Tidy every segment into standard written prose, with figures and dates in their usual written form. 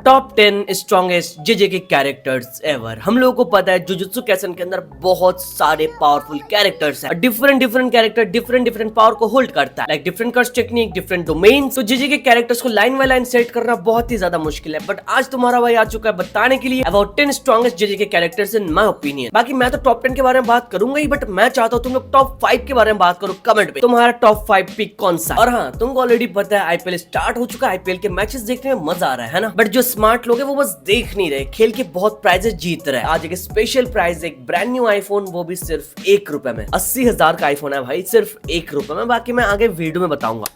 Top 10 strongest JJ के characters ever. हम लोगों को पता है जुजुत्सु काइसेन के अंदर बहुत सारे पावरफुल कैरेक्टर्स हैं। डिफरेंट कैरेक्टर डिफरेंट पावर को होल्ड करता है, like different curse technique, different domain. तो जेजे के कैरेक्टर्स को लाइन बाय लाइन सेट करना बहुत ही ज्यादा मुश्किल है, बट आज तुम्हारा भाई आ चुका है बताने के लिए अबाउट 10 स्ट्रॉन्गेस्ट जेजे के कैरेक्टर्स इन माय ओपिनियन। बाकी मैं तो टॉप 10 के बारे में बात करूंगा ही, बट मैं चाहता हूँ तुम लोग टॉप 5 के बारे में बात करो कमेंट में। तुम्हारा टॉप 5 पिक कौन सा? और हाँ, तुमको ऑलरेडी पता है आईपीएल स्टार्ट हो चुका है, आईपीएल के मैचेस देखने में मजा आ रहा है ना। बट जो स्मार्ट लोग हैं वो बस देख नहीं रहे, खेल के बहुत प्राइजेस जीत रहे हैं। आज एक स्पेशल प्राइज, एक ब्रांड न्यू आईफोन, वो भी सिर्फ 1 रुपए में। 80,000 का आईफोन है भाई, सिर्फ 1 रुपए में। बाकी मैं आगे वीडियो में बताऊंगा।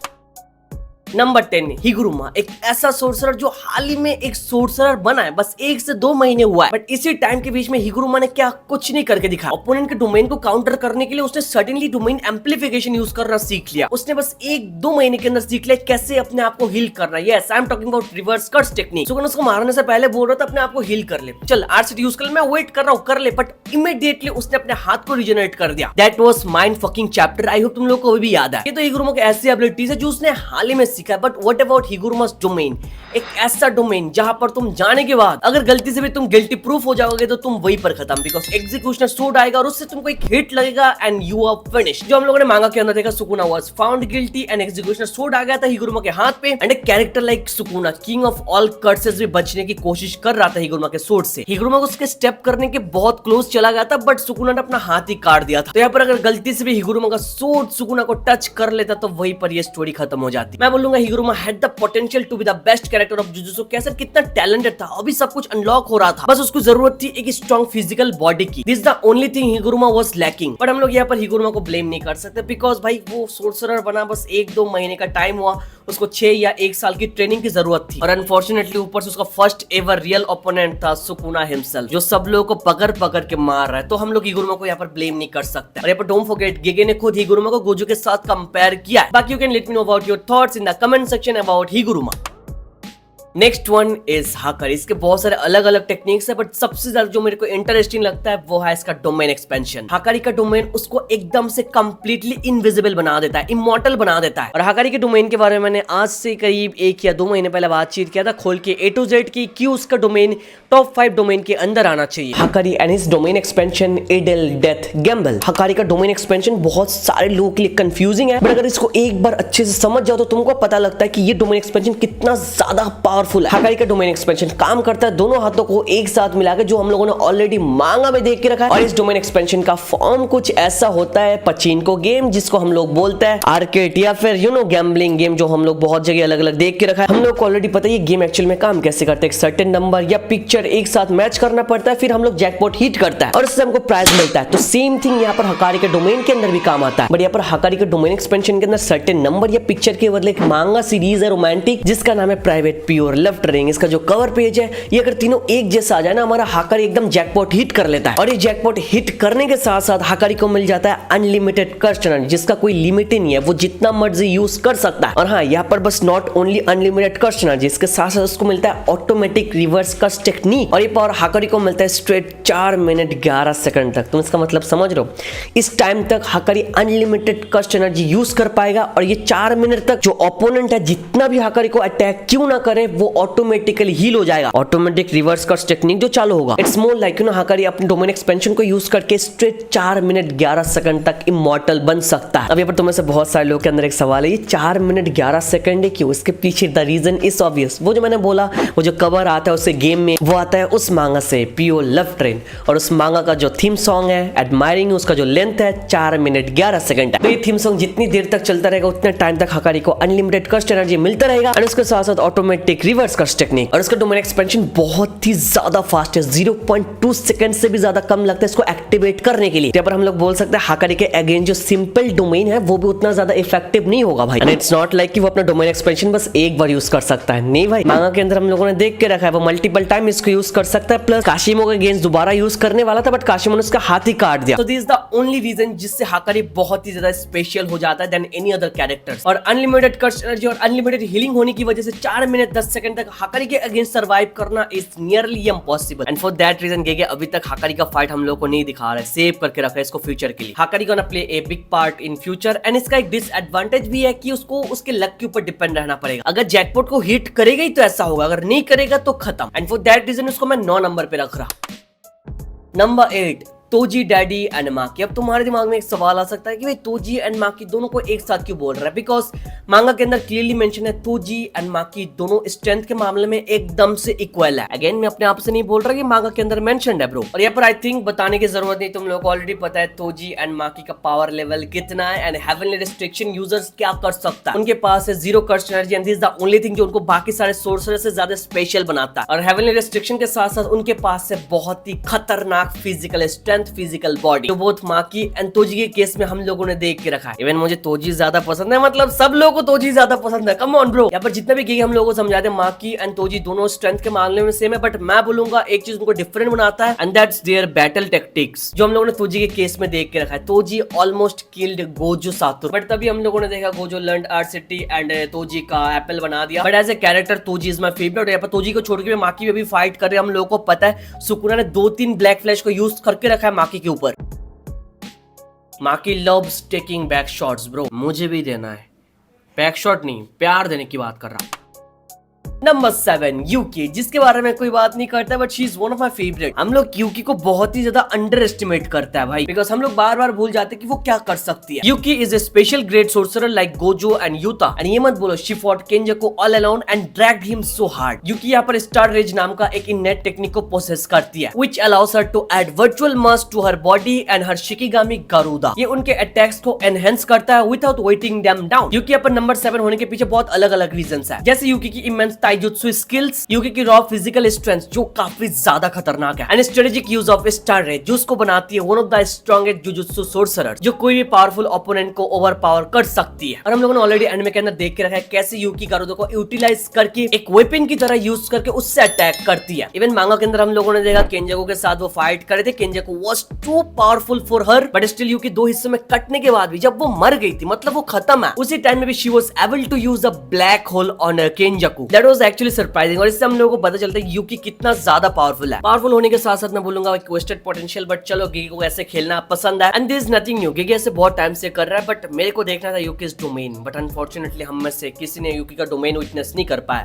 नंबर 10 हिगुरुमा, एक ऐसा सोर्सरर जो हाल ही में एक सोर्सरर बना है, बस 1 से 2 महीने हुआ है, बट इसी टाइम के बीच में हिगुरुमा ने क्या कुछ नहीं करके दिखाया। ओपोनेंट के डोमेन को काउंटर करने के लिए उसने सडनली डोमेन एम्पलीफिकेशन यूज करना सीख लिया। उसने बस 1-2 महीने के अंदर सीख लिया कैसे अपने आप को हील करना। Yes, I am talking about reverse curse technique. सुगन उसको मारने से पहले बोल रहा था अपने आप को हील कर ले, चल आरसीट यूज कर ले, मैं वेट कर रहा हूँ, कर ले, बट इमीडिएटली उसने अपने हाथ को रिजेनरेट कर दिया। That was mind fucking chapter. I hope तुम लोगों को भी याद है। ये तो हिगुरुमा की ऐसी एबिलिटीज है जो उसने हाल ही में सीखा है। बट व्हाट अबाउट हिगुरुमा's डोमेन, एक ऐसा डोमेन जहां पर तुम जाने के बाद अगर गलती से भी तुम गिल्टी प्रूफ हो जाओगे तो तुम वहीं पर खत्म, बिकॉज एग्जीक्यूशनर सूट आएगा और उससे तुमको एक हिट लगेगा एंड यू आर फिनिश। जो हम लोगों ने मांगा के अंदर देखा, Sukuna was found guilty and executioner सूट आ गया था हिगुरुमा के हाथ पे, एंड एक character like Sukuna, king of all curses, भी बचने की कोशिश कर रहा था हिगुरुमा के सूट से। हिगुरुमा को उसके स्टेप करने के बहुत क्लोज चला गया था, बट सुकुना ने अपना हाथ ही काट दिया था। तो यहाँ पर अगर गलती से भी हिगुरुमा का सूट सुकुना को टच कर लेता तो वहीं पर ये स्टोरी खत्म हो जाती। मैं बोलूंगा Higuruma had the potential to be the best character of Jujutsu Kaisen. कितना टैलेंटेड था, अभी सब कुछ अनलॉक हो रहा था, बस उसको जरूरत थी एक स्ट्रॉन्ग फिजिकल बॉडी की। This the only thing Higuruma was lacking. But हम लोग यहाँ पर हिगुरुमा को ब्लेम नहीं कर सकते, बिकॉज भाई वो सोर्सरर बना बस 1-2 महीने का टाइम हुआ, उसको 6 या 1 साल की ट्रेनिंग की जरूरत थी। और अनफॉर्चुनेटली ऊपर से उसका फर्स्ट एवर रियल ओपोनेंट था सुकुना हिमसेल्फ, जो सब लोगों को पकड़ के मार रहा है। तो हम लोग हिगुरुमा को यहाँ पर ब्लेम नहीं कर सकते। और यहाँ पर डोंट फॉरगेट, गेगे ने खुद हिगुरुमा को गोजू के साथ कंपेयर किया है। बाकी you can let me know about your thoughts in the comment section about Higuruma. Next one is Hakari. इसके बहुत सारे अलग अलग टेक्निक्स है, बट सबसे ज्यादा जो मेरे को इंटरेस्टिंग लगता है वो है इसका डोमेन एक्सपेंशन। हाकरी का डोमेन उसको एकदम से कंप्लीटली इनविजिबल बना देता है, इमॉर्टल बना देता है। और हाकरी के डोमेन के बारे में मैंने आज से करीब 1 या 2 महीने पहले बातचीत किया था, खोल के A to Z की क्यों उसका डोमेन टॉप 5 डोमेन के अंदर आना चाहिए। Hakari and his domain expansion idle death gamble. Hakari का डोमेन एक्सपेंशन बहुत सारे लोगों के लिए कंफ्यूजिंग है, बट अगर इसको एक बार अच्छे से समझ जाओ तो तुमको पता लगता है कि ये डोमेन एक्सपेंशन कितना ज्यादा पावरफुल है। हाकरी का डोमेन एक्सपेंशन काम करता है दोनों हाथों को एक साथ मिला के, जो हम लोगों ने ऑलरेडी मांगा में देख के रखा है। और इस डोमेन एक्सपेंशन का फॉर्म कुछ ऐसा होता है, पचिनको गेम जिसको हम लोग बोलते हैं, आर्केड या फिर गैम्बलिंग गेम, जो हम लोग बहुत जगह अलग अलग देख के रखा है। हम लोग को ऑलरेडी पता है ये गेम एक्चुअल में काम कैसे करता है। एक सर्टेन नंबर या पिक्चर एक साथ मैच करना पड़ता है, फिर हम लोग जैकपॉट हिट करता है और उससे हमको प्राइज मिलता है। तो सेम थिंग यहाँ पर हाकरी के डोमेन के अंदर भी काम आता है, बट यहाँ पर हाकरी के डोमेन एक्सपेंशन के अंदर सर्टेन नंबर या पिक्चर के बदले एक मांगा सीरीज है रोमांटिक, जिसका नाम है प्राइवेट प्योर लेफ्ट रिंग। इसका जो कवर पेज है, ये अगर तीनों एक जैसा आ जाए ना, हमारा हाकरी एकदम जैकपॉट हिट कर लेता है। और ये जैकपॉट हिट करने के साथ साथ हाकरी को मिल जाता है अनलिमिटेड कर्स एनर्जी, जिसका कोई लिमिट ही नहीं है, वो जितना मर्जी यूज कर सकता है। और हाँ, यहाँ पर बस not only unlimited curse energy, इसके साथ साथ उसको मिलता है ऑटोमेटिक रिवर्स कर्स टेक्निक। और ये पावर हाकरी को मिलता है स्ट्रेट 4 मिनट 11 सेकंड तक। तुम इसका मतलब समझ रहे हो, इस टाइम तक हाकरी अनलिमिटेड कर्स एनर्जी यूज कर पाएगा। और ये 4 मिनट तक जो ओपोनेंट है जितना भी हाकरी को अटैक क्यों ना करे, वो ऑटोमेटिकली हील हो जाएगा। ऑटोमेटिक रिवर्स कर्स टेक्निक जो चालू होगा, इट्स मोर लाइक हाकरी अपने डोमेन एक्सपेंशन को यूज करके स्ट्रेट 4 मिनट 11 सेकंड तक इमॉर्टल बन सकता है। अब यहाँ पर तुम्हें से बहुत सारे लोगों के अंदर एक सवाल है, ये 4 मिनट 11 सेकंड है क्यों? इसके पीछे द रीजन इज ऑब्वियस। वो जो मैंने बोला, वो जो कवर आता है उससे गेम में, वो आता है उस मांगा से, प्योर लेफ्ट ट्रेन। और उस मांगा का जो थीम सॉन्ग है एडमायरिंग, उसका जो लेंथ है 4 मिनट 11 सेकंड है। तो ये थीम सॉन्ग जितनी देर तक चलता रहेगा उतने टाइम तक हाकरी को अनलिमिटेड कर्स एनर्जी मिलता रहेगा, और उसके साथ साथ ऑटोमेटिक रिवर्स कर्स टेक्निक। और इसका डोमेन एक्सपेंशन बहुत ही ज्यादा फास्ट है, 0.2 सेकंड से भी ज्यादा कम लगता है इसको एक्टिवेट करने के लिए। यहाँ पर हम लोग बोल सकते हैं हाकरी के अगेंस्ट जो सिंपल डोमेन है वो भी उतना ज्यादा इफेक्टिव नहीं होगा भाई। एंड इट्स नॉट लाइक कि वो अपना डोमेन एक्सपेंशन बस एक बार यूज कर सकता है, नहीं भाई। मांगा के अंदर हम लोगों ने देख के रखा है वो मल्टीपल टाइम इसको यूज कर सकता है। प्लस काशिमो के अगेंस्ट दोबारा यूज करने वाला था, बट काशिमो ने उसका हाथ ही काट दिया। तो this is the only reason जिससे हाकरी बहुत ही ज्यादा स्पेशल हो जाता है देन एनी अदर कैरेक्टर्स। और अनलिमिटेड कर्स एनर्जी और अनलिमिटेड हीलिंग होने की वजह से 4 मिनट 10 सेकंड तक हाकारी के अगेंस्ट सर्वाइव करना is nearly impossible and for that reason Gege अभी तक हाकारी का फाइट हम लोग को नहीं दिखा रहा है, सेव करके रखा है इसको फ्यूचर के लिए। Hakari gonna play a big part in future and इसका एक डिसएडवांटेज भी है कि उसको उसके लक के ऊपर डिपेंड रहना पड़ेगा। अगर जैकपॉट को हिट करेगा ही तो ऐसा होगा, अगर नहीं करेगा तो खत्म। एंड फॉर दैट रीजन उसको मैं 9 नंबर पे रख रहा। Number 8 Toji daddy and Maki. अब तुम्हारे दिमाग में एक सवाल आ सकता है कि भाई तोजी एंड माकी दोनों को एक साथ क्यों बोल रहा है? बिकॉज मांगा के अंदर क्लियरली मेंशन है तोजी एंड माकी दोनों स्ट्रेंथ के मामले में एकदम से इक्वल है। अगेन मैं अपने आप से नहीं बोल रहा कि मांगा के अंदर मेंशन्ड है ब्रो। और यहाँ पर आई थिंक बताने की जरूरत नहीं, तुम लोग को ऑलरेडी पता है तोजी एंड माकी का पावर लेवल कितना है एंड हेवनली रिस्ट्रिक्शन यूजर्स क्या कर सकता है। उनके पास है 0 cursed energy and this is the only thing जो उनको बाकी सारे सोर्सर से ज्यादा स्पेशल बनाता है। और हेवनली रिस्ट्रिक्शन के साथ साथ उनके पास है बहुत ही खतरनाक फिजिकल स्ट्रेंथ, फिजिकल बॉडी, जो बहुत माकी एंड तोजी के केस में हम लोगों ने देख के रखा है। इवन मुझे तोजी ज्यादा पसंद है, मतलब सब लोगों को तोजी ज्यादा पसंद है। कम ऑन ब्रो, यहाँ पर जितना भी हम लोगों को समझा दे माकी एंड तोजी दोनों स्ट्रेंथ के मामले में सेम है, बट मैं बोलूंगा एक चीज उनको डिफरेंट बनाता है and that's their battle tactics, जो हम लोगों ने तोजी के केस में देख के रखा है। Toji almost killed Gojo Satoru, but तभी हम लोगों ने देखा Gojo learned art city and Toji का एप्पल बना दिया। But as a character Toji is my favourite. यहाँ पर तोजी को छोड़ के माकी में भी फाइट कर रहे हैं, हम लोगों को पता है सुकुना ने 2-3 ब्लैक फ्लैश को यूज करके रखा है माकी के ऊपर। Maki loves taking back shots bro, मुझे भी देना है। बैक शॉट नहीं, प्यार देने की बात कर रहा हूं। नंबर 7 यूकी, जिसके बारे में कोई बात नहीं करता but she is one of my favourite. हम लोग यूकी को बहुत ही ज्यादा अंडर एस्टिमेट करता है भाई, बिकॉज हम लोग बार बार भूल जाते हैं कि वो क्या कर सकती है। Yuki is a special grade sorcerer like Gojo and Yuta and ये मत बोलो she fought Kenjaku all alone and dragged him so hard. Yuki यहाँ पर स्टार रेज नाम का एक इननेट टेक्निक को पोसेस करती है which allows her to add virtual mass to her body and her shikigami Garuda. ये उनके अटैक्स को एनहेंस करता है without weighting them down. Yuki यहाँ पर नंबर 7 होने के पीछे बहुत अलग अलग रीजंस है, जैसे यूकी की इमेंस ताइजुत्सु स्किल्स, यूकी की रॉ फिजिकल स्ट्रेंथ जो काफी ज्यादा खतरनाक है, and strategic use of star rage जो उसको बनाती है one of the strongest jujutsu sorcerer, जो कोई भी पावरफुल ओपोनेंट को ओवरपावर कर सकती है। और हम लोगों ने ऑलरेडी एनिमे के अंदर देख के रखा है कैसे यूकी गारुदा को यूटिलाइज करके एक वेपन की तरह यूज करके उससे अटैक करती है। इवन मांगा के अंदर हम लोगों ने देखा केंजाकू के साथ वो फाइट करे थे, Kenjaku was too powerful for her, but still Yuki 2 हिस्सों में कटने के बाद भी जब वो मर गई थी, मतलब वो खत्म है, उसी टाइम में भी she was able to use a black hole on Kenjaku. That was actually surprising. और इससे हम लोगों को पता चलता है यूकी कितना ज्यादा पावरफुल है। पावरफुल होने के साथ साथ मैं बोलूंगा ट्विस्टेड पोटेंशियल, बट चलो गिगी को ऐसे खेलना पसंद है and there is nothing new. गिगी ऐसे बहुत टाइम से कर रहा है, बट मेरे को देखना था यूकी's डोमेन, बट अनफॉर्चुनेटली हम में से किसी ने यूकी का डोमेन विटनेस नहीं कर पाया।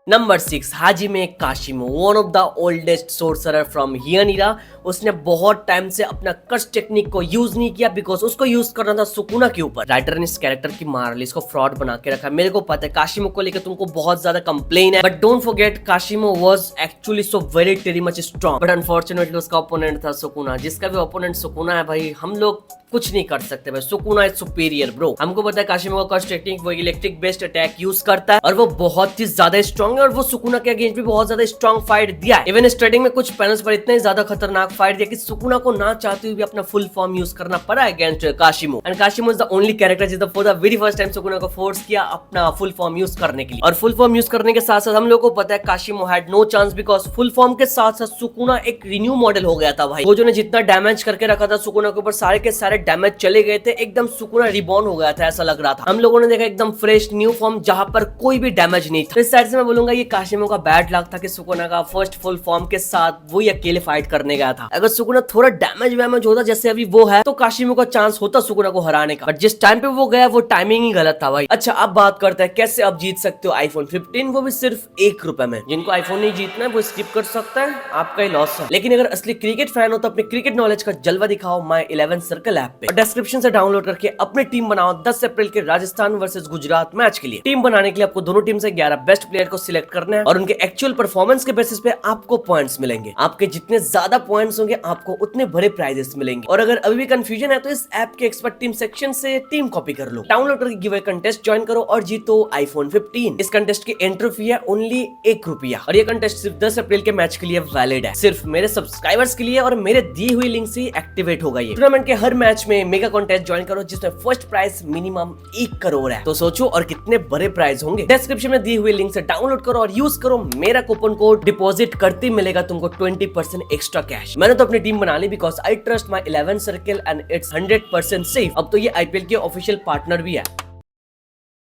Number 6 Hajime Kashimo, one of the oldest sorcerer from Heian era. उसने बहुत टाइम से अपना कर्स टेक्निक को यूज नहीं किया बिकॉज उसको यूज करना था सुकुना के ऊपर। राइटर ने इस कैरेक्टर की मार ली, इसको फ्रॉड बना के रखा। मेरे को पता है काशिमो को लेकर तुमको बहुत ज्यादा कंप्लेन है, but don't forget Kashimo was actually so very much strong, but unfortunately उसका ओपोनेंट था सुकुना। जिसका भी ओपोनेंट सुकुना है भाई, हम लोग कुछ नहीं कर सकते भाई, सुकुना इज सुपीरियर ब्रो। हमको पता है काशिमो का कर्स टेक्निक वो इलेक्ट्रिक बेस्ड अटैक यूज करता है और वो बहुत ही ज्यादा स्ट्रॉन्ग है, और वो सुकुना के अगेंस्ट भी बहुत ज्यादा स्ट्रॉन्ग फाइट दिया है। इवन स्टार्टिंग में कुछ पैनल्स पर इतने ज्यादा खतरनाक फाइट दिया कि सुकुना को ना चाहते हुए भी अपना फुल फॉर्म यूज करना पड़ा against Kashimo. And Kashimo is the only character जिसने for the very first time Sukuna को फोर्स किया अपना फुल फॉर्म यूज करने के लिए। और फुल फॉर्म यूज करने के साथ साथ हम लोग को पता है Kashimo had no chance because full form के साथ साथ सुकुना एक रिन्यू मॉडल हो गया था भाई। वो जो ने जितना डैमेज करके रखा था सुकुना के ऊपर, सारे के सारे डैमेज चले गए थे, एकदम सुकुना रिबॉर्न हो गया था ऐसा लग रहा था। हम लोगों ने देखा एकदम फ्रेश न्यू फॉर्म जहां पर कोई भी डैमेज नहीं था। इस साइड से मैं बोलूंगा ये काशिमो का बैड लक था कि सुकुना का फर्स्ट फुल फॉर्म के साथ वही अकेले फाइट करने गया था। अगर सुकुना थोड़ा डैमेज वैमेज होता जैसे अभी वो है तो काशिमो का चांस होता सुकुना को हराने का, बट जिस टाइम पे वो गया वो टाइमिंग ही गलत था भाई। अच्छा अब बात करते हैं कैसे आप जीत सकते हो आईफोन 15, वो भी सिर्फ ₹1 में। जिनको आईफोन नहीं जीतना है वो स्किप कर सकता है, आपका ही लॉस है। लेकिन अगर असली क्रिकेट फैन हो तो अपने क्रिकेट नॉलेज का जलवा दिखाओ माय 11 सर्कल ऐप पे, और डिस्क्रिप्शन से डाउनलोड करके अपनी टीम बनाओ 10 अप्रैल के राजस्थान वर्सेस गुजरात मैच के लिए। टीम बनाने के लिए आपको दोनों टीम से 11 बेस्ट प्लेयर को सिलेक्ट करना है और उनके एक्चुअल परफॉर्मेंस के बेसिस पे आपको पॉइंट्स मिलेंगे। आपके जितने ज्यादा पॉइंट्स होंगे आपको उतने बड़े प्राइजेस मिलेंगे। और अगर अभी भी कंफ्यूजन है तो इस ऐप के एक्सपर्ट टीम सेक्शन से टीम कॉपी कर लो, डाउनलोड करके गिव अवे कंटेस्ट ज्वाइन करो और जीतो आईफोन 15। इस कंटेस्ट की एंट्री फी है ओनली ₹1 और ये कंटेस्ट सिर्फ 10 अप्रैल के मैच के लिए वैलिड है, सिर्फ मेरे सब्सक्राइबर्स के लिए और मेरे दी हुई लिंक से एक्टिवेट होगा। ये टूर्नामेंट के हर मैच में मेगा कॉन्टेस्ट ज्वाइन करो जिसमें फर्स्ट प्राइज मिनिमम 1 करोड़ है। तो सोचो और कितने बड़े प्राइज होंगे। डिस्क्रिप्शन में दी हुई लिंक से डाउनलोड करो और यूज करो मेरा कूपन कोड, डिपॉजिट करते ही मिलेगा तुमको 20% एक्स्ट्रा कैश। मैंने तो अपनी टीम बना ली because I trust my 11 circle and it's 100% safe. अब तो ये आईपीएल के ऑफिशियल पार्टनर भी है।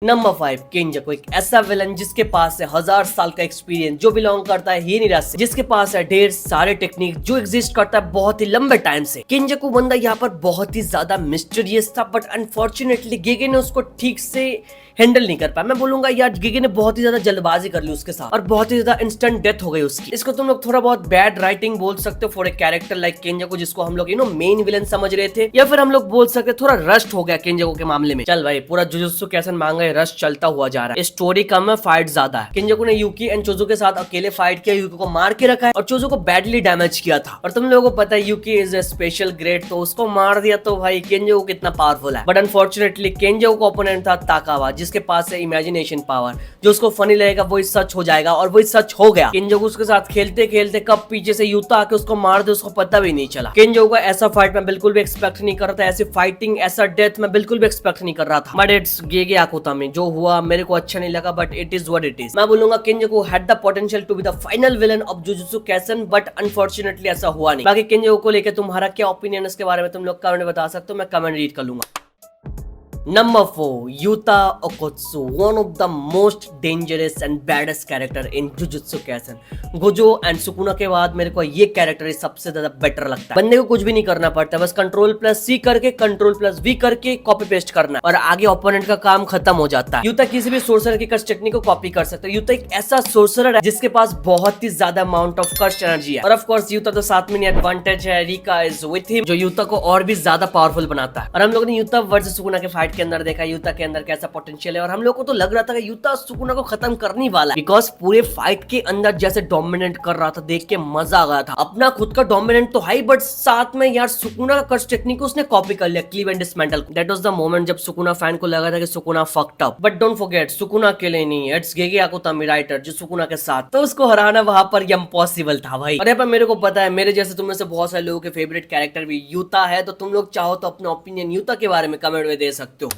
नंबर 5 केंजाकू, एक ऐसा विलन जिसके पास है 1000 साल का एक्सपीरियंस, जो बिलोंग करता है हीनिरा से, जिसके पास है ढेर सारे टेक्निक, जो एग्जिस्ट करता है बहुत ही लंबे टाइम से। केंजाकू बंदा यहाँ पर बहुत ही ज्यादा मिस्टीरियस था, बट अनफॉर्चुनेटली गेगे ने उसको ठीक से हैंडल नहीं कर पाया। मैं बोलूंगा यार गेगे ने बहुत ही ज्यादा जल्दबाजी कर ली उसके साथ और बहुत ही ज्यादा इंस्टेंट डेथ हो गई उसकी। इसको तुम लोग थोड़ा बहुत बैड राइटिंग बोल सकते हो फॉर ए कैरेक्टर लाइक केंजाकू, जिसको हम लोग मेन विलन समझ रहे थे, या फिर हम लोग बोल सकते थोड़ा रस्ट हो गया केंजाकू के मामले में। चल भाई, पूरा जुजुत्सु कैसन मांगा रश चलता हुआ जा रहा है, स्टोरी कम है, फाइट ज्यादा है। केंजाकू ने यूकी एंड चोजो के साथ अकेले फाइट किया, यूकी को मार के रखा है और चोजो को बैडली डैमेज किया था। और तुम लोगों को पता है Yuki is a special grade, तो उसको मार दिया तो भाई केंजाकू कितना पावरफुल है। बट अनफॉर्चुनेटली केंजाकू का ओपोनेंट था ताकावा, जिसके पास है इमेजिनेशन पावर। जो उसको फनी लगेगा वही सच हो जाएगा, और वही सच हो गया। केंजाकू उसके साथ खेलते खेलते कब पीछे से यूता आके उसको मार दे उसको पता भी नहीं चला। केंजाकू का ऐसा फाइट मैं बिल्कुल भी एक्सपेक्ट नहीं कर रहा था, ऐसी फाइटिंग ऐसा डेथ मैं बिल्कुल भी एक्सपेक्ट नहीं कर रहा था। बट इट्स गेगे आकुतामी, जो हुआ मेरे को अच्छा नहीं लगा, but it is what it is. मैं बोलूंगा Kenjaku had the potential to be the final villain of Jujutsu Kaisen, but unfortunately ऐसा हुआ नहीं। बाकी केंजाकू को लेकर तुम्हारा क्या ओपिनियन इसके बारे में तुम लोग कमेंट में बता सकते हो, मैं कमेंट रीड कर लूंगा। Number 4 Yuta Okkotsu, one of the most dangerous and baddest character in Jujutsu Kaisen. Gojo and Sukuna के बाद मेरे को ये कैरेक्टर सबसे ज्यादा बेटर लगता है। बंदे को कुछ भी नहीं करना पड़ता, बस Ctrl+C करके Ctrl+V करके कॉपी पेस्ट करना और आगे ओपोनेंट का काम खत्म हो जाता है। यूता किसी भी सोर्सर की कर्स टेक्निक को कॉपी कर सकता है। यूता एक ऐसा सोर्सर है जिसके पास बहुत ही ज्यादा अमाउंट ऑफ कर्स एनर्जी है, और ऑफ कोर्स यूता तो साथ में एडवांटेज है, रिका इज विथ हिम, जो यूता को और भी ज्यादा पावरफुल बनाता है। और हम लोग ने यूता वर्सेस सुकुना के फाइट के अंदर देखा यूता के अंदर कैसा पोटेंशियल है, और हम लोग को तो लग रहा था कि यूता सुकुना को खत्म करने वाला है, बिकॉज पूरे फाइट के अंदर जैसे डोमिनेट कर रहा था, देख के मजा आ गया था। अपना खुद का डोमिनेंट तो हाई, बट साथ में यार सुकुना का कर्स टेक्निक उसने कॉपी कर लिया, cleave and dismantle. That was the moment जब सुकुना फैन को लगा था कि Sukuna fucked up. But don't forget Sukuna अकेले नहीं, इट्स गेगे आकुतामी राइटर जो सुकुना के साथ, तो उसको हराना वहां पर इम्पॉसिबल था भाई। और यहाँ पर मेरे को पता है मेरे जैसे तुम में से बहुत सारे लोगों के फेवरेट कैरेक्टर भी यूता है, तो तुम लोग चाहो तो अपना ओपिनियन यूता के बारे में कमेंट में दे सकते हो।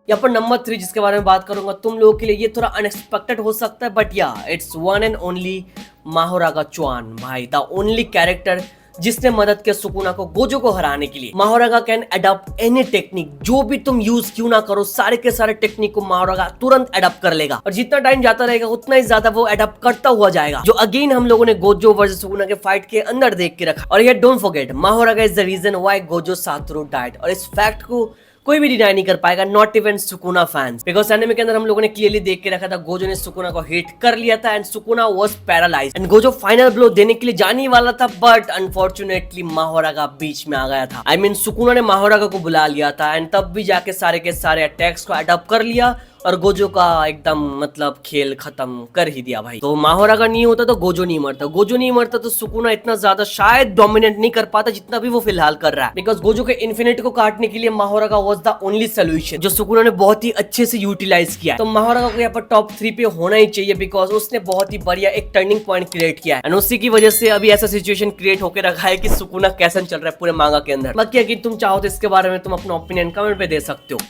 यहाँ पर नंबर 3 जिसके बारे में बात करूंगा, तुम लोगों के लिए ये थोड़ा अनएक्सपेक्टेड हो सकता है, बट या इट्स वन एंड ओनली माहोरागा चुआन भाई, द ओनली कैरेक्टर जिसने मदद किया सुकुना को गोजो को हराने के लिए। माहोरागा कैन अडॉप्ट एनी टेक्निक, जो भी तुम यूज क्यों ना करो, सारे के सारे टेक्निक को माहोरागा तुरंत अडॉप्ट कर लेगा, और जितना टाइम जाता रहेगा उतना ही ज्यादा वो अडॉप्ट करता हुआ जाएगा, जो अगेन हम लोगों ने गोजो वर्सेस सुकुना के फाइट के अंदर देख के रखा। और ये don't forget Mahoraga is the reason why Gojo Satoru died, और इस फैक्ट को कोई भी डिनाई नहीं कर पाएगा, not even Sukuna fans, because anime के अंदर हम लोगों ने क्लियरली देख के रखा था गोजो ने सुकुना को हिट कर लिया था and Sukuna was paralysed and Gojo final blow देने के लिए जाने वाला था, बट अनफॉर्चुनेटली माहोरागा बीच में आ गया था। आई मीन सुकुना ने माहोरागा को बुला लिया था एंड तब भी जाके सारे के सारे अटैक्स को अडॉप्ट कर लिया और गोजो का एकदम मतलब खेल खत्म कर ही दिया भाई। तो माहोरागा नहीं होता तो गोजो नहीं मरता, गोजो नहीं मरता तो सुकुना इतना ज्यादा शायद डोमिनेट नहीं कर पाता जितना भी वो फिलहाल कर रहा है, बिकॉज गोजो के इन्फिनिट को काटने के लिए माहोरागा वाज द ओनली सोल्यूशन, जो सुकुना ने बहुत ही अच्छे से यूटिलाइज किया। तो माहोरागा को यहाँ पर टॉप 3 पे होना ही चाहिए, बिकॉज उसने बहुत ही बढ़िया एक टर्निंग पॉइंट क्रिएट किया है एंड उसी की वजह से अभी ऐसा सिचुएशन क्रिएट होकर रखा है कि सुकुना कैसा चल रहा है पूरे मांगा के अंदर। बाकी अगर तुम चाहो तो इसके बारे में तुम अपना ओपिनियन कमेंट पे दे सकते हो।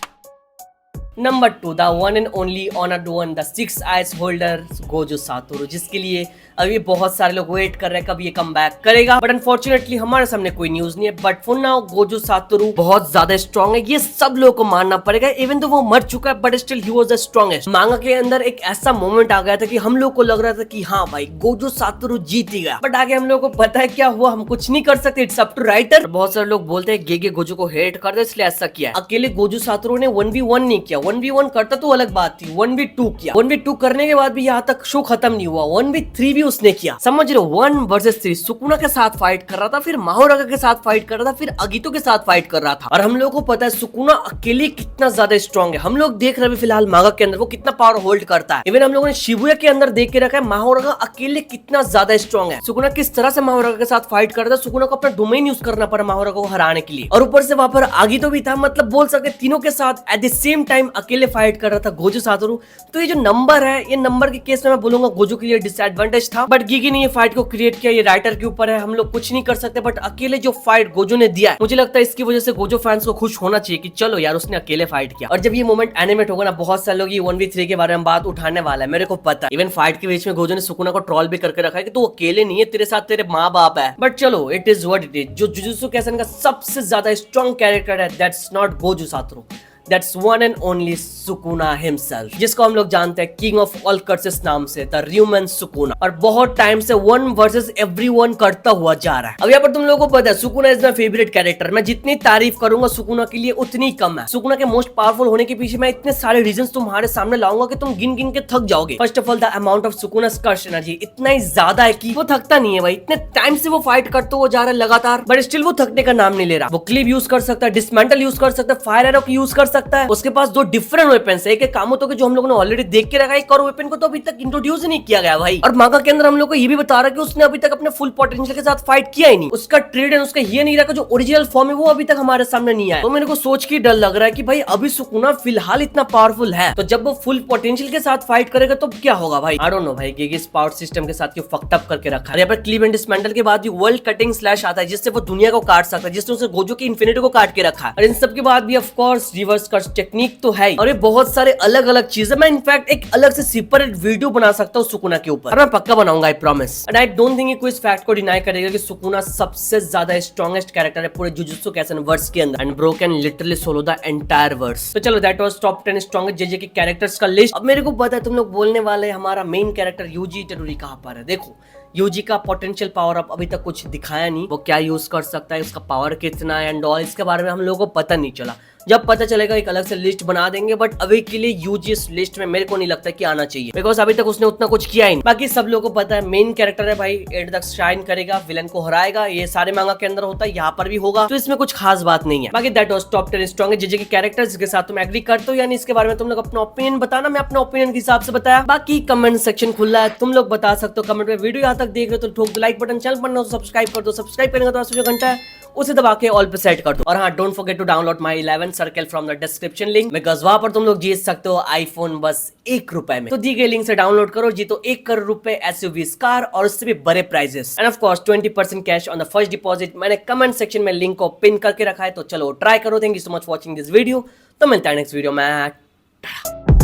Number 2 the one and only honoured one, the 6 eyes holder Gojo Satoru, जिसके लिए अभी बहुत सारे लोग वेट कर रहे हैं कब ये कम बैक करेगा, बट अनफॉर्चुनेटली हमारे सामने कोई न्यूज नहीं है। But for now Gojo Satoru बहुत ज्यादा स्ट्रॉन्ग है, ये सब लोगों को मानना पड़ेगा, इवन तो वो मर चुका है but still he was the strongest. मांगा के अंदर एक ऐसा मोमेंट आ गया था कि हम लोग को लग रहा था कि हाँ भाई गोजो सातोरू जीत ही गया, बट आगे हम लोग को पता है क्या हुआ, हम कुछ नहीं कर सकते, इट्स अप टू राइटर। बहुत सारे लोग बोलते हैं गेगे गोजो को हेट कर दे इसलिए ऐसा किया। अकेले गोजो सातोरू ने 1v1 नहीं किया, 1v1 करता तो अलग बात थी, 1v2 किया। 1v2 करने के बाद भी यहाँ तक शो खत्म नहीं हुआ, 1v3 भी उसने किया। समझ रहे हो, 1 वर्सेस 3 सुकुना के साथ फाइट कर रहा था, फिर माहोरागा के साथ फाइट कर रहा था, फिर अगितो के साथ फाइट कर रहा था। और हम लोग को पता है सुकुना अकेले कितना ज्यादा स्ट्रॉन्ग है, हम लोग देख रहे हैं फिलहाल मांगा के अंदर वो कितना पावर होल्ड करता है। इवन हम लोगों ने शिबुया के अंदर देख के रखा है माहोरागा अकेले कितना ज्यादा स्ट्रॉन्ग है। सुकुना किस तरह से माहोरागा के साथ फाइट करता है, सुकुना को अपना डोमेन यूज करना पड़ा माहोरागा को हराने के लिए, और ऊपर से वहां पर आगितो भी था, मतलब बोल सकते तीनों के साथ एट द सेम टाइम अकेले फाइट कर रहा था गोजो सातोरू। तो ये जो नंबर है, ये नंबर के केस में मैं बोलूंगा गोजो के लिए डिसएडवांटेज था, बट गिगी ने ये फाइट को क्रिएट किया, ये राइटर के ऊपर है, हम लोग कुछ नहीं कर सकते। बट अकेले जो फाइट गोजो ने दिया है, मुझे लगता है इसकी वजह से गोजो फैंस को खुश होना चाहिए कि चलो यार उसने अकेले फाइट किया। और जब ये मोमेंट एनिमेट होगा ना, बहुत सारे लोग ये 1v3 के बारे में बात उठाने वाला है, मेरे को पता है। इवन फाइट के बीच में गोजो ने सुकुना को ट्रोल भी करके रखा है कि तू अकेले नहीं है, तेरे साथ तेरे माँ बाप है। बट चलो it is what it is. जो जुजुत्सु काइसेन का सबसे ज्यादा स्ट्रॉन्ग कैरेक्टर है that's not Gojo Satoru, that's one and only Sukuna himself, जिसको हम लोग जानते हैं किंग ऑफ ऑल कर्सेस नाम से, द र्यूमन सुकुना। और बहुत टाइम से वन वर्सेस एवरीवन करता हुआ जा रहा है। अब यहाँ पर तुम लोगों को पता है Sukuna is my favourite character. मैं जितनी तारीफ करूंगा सुकुना के लिए उतनी कम है। सुकुना के मोस्ट पावरफुल होने के पीछे मैं इतने सारे रीजंस तुम्हारे सामने लाऊंगा कि तुम गिन गिन के थक जाओगे। First of all the amount of Sukuna's curse energy इतना ही ज्यादा है कि वो थकता नहीं है भाई। इतने टाइम से वो फाइट करते हुआ जा रहा है लगातार, बट स्टिल वो थकने का नाम नहीं ले रहा। वो क्लीव यूज कर सकता है, डिसमेंटल यूज कर सकता है, फायर एरो यूज कर सकता है। उसके पास 2 डिफरेंट वेपन्स है, एक कामोतो के जो हम लोगों ने ऑलरेडी देख के रखा है, एक और वेपन को तो अभी तक इंट्रोड्यूस ही नहीं किया गया भाई। और मांगा के अंदर हम लोग को ये भी बता रहा है कि उसने अभी तक अपने फुल पोटेंशियल के साथ फाइट किया ही नहीं। उसका ट्रेड एंड उसका ये नहीं रहा जो ओरिजिनल फॉर्म है वो अभी तक हमारे सामने नहीं आया। तो मेरे को सोच के डर लग रहा है कि भाई अभी सुकुना फिलहाल इतना पावरफुल है, तो जब वो फुल पोटेंशियल के साथ फाइट करेगा तो क्या होगा भाई। आई डोंट नो भाई गिगिस पावर सिस्टम के साथ क्यों फक्ड अप करके रखा है। यहाँ पर क्लीव एंड डिसमेंटल के बाद भी वर्ल्ड कटिंग स्लैश आता है जिससे वो दुनिया को काट सकता है, जिसने उसे गोजो की इन्फिनिटी को काट के रखा है। और इन सब के बाद भी of course reverse curse technique तो है और ये बहुत सारे अलग अलग चीजें। मैं इनफैक्ट एक अलग से सेपरेट वीडियो बना सकता हूँ सुकुना के ऊपर, और मैं पक्का बनाऊंगा, I promise. And I don't think कोई इस फैक्ट को डिनाई करेगा कि सुकुना सबसे ज्यादा स्ट्रॉन्गेस्ट कैरेक्टर है पूरे जुजुत्सु कैसन वर्स के अंदर, and bro can literally solo the entire verse. तो चलो that was top 10 strongest JJ के कैरेक्टर्स का लिस्ट। अब मेरे को पता है तुम लोग बोलने वाले हमारा मेन कैरेक्टर यूजी इटोडोरी कहां पर है। देखो यूजी का पोटेंशियल पावर अप अभी तक कुछ दिखाया नहीं, वो क्या यूज कर सकता है, उसका पावर कितना है एंड ऑल, इसके बारे में हम लोगों को पता नहीं चला। जब पता चलेगा एक अलग से लिस्ट बना देंगे, बट अभी के लिए यूजी इस लिस्ट में मेरे को नहीं लगता कि आना चाहिए, बिकॉज अभी तक उसने उतना कुछ किया ही नहीं। बाकी सब लोगों को पता है मेन कैरेक्टर है भाई, एंड तक शाइन करेगा, विलन को हराएगा, ये सारे मांगा के अंदर होता है, यहाँ पर भी होगा, तो इसमें कुछ खास बात नहीं है। बाकी that was top 10 strongest JJ के कैरेक्टर्स के साथ तुम एग्री करते हो यानी इसके बारे में तुम लोग अपना ओपिनियन बताना, मैं अपना ओपिनियन के हिसाब से बताया। बाकी कमेंट सेक्शन खुला है, तुम लोग बता सकते हो कमेंट में। वीडियो यहाँ तक देख रहे हो तो ठोक दो लाइक बटन, चैनल पर सब्सक्राइब कर दो, सब्सक्राइब करने का जो घंटा है उसे दबा के ऑल पे सेट कर दो। और हाँ don't forget to download my 11 circle from the description link, because वहां पर तुम लोग जीत सकते हो आईफोन बस 1 रुपए में। तो दी गई लिंक से डाउनलोड करो, जीतो 1 करोड़ रुपए SUVs कार और उससे भी बड़े prizes, and of course 20% cash on the first deposit. मैंने कमेंट सेक्शन में लिंक को पिन करके रखा है, तो चलो ट्राई करो। Thank you so much watching this video. तो मिलता है नेक्स्ट वीडियो में।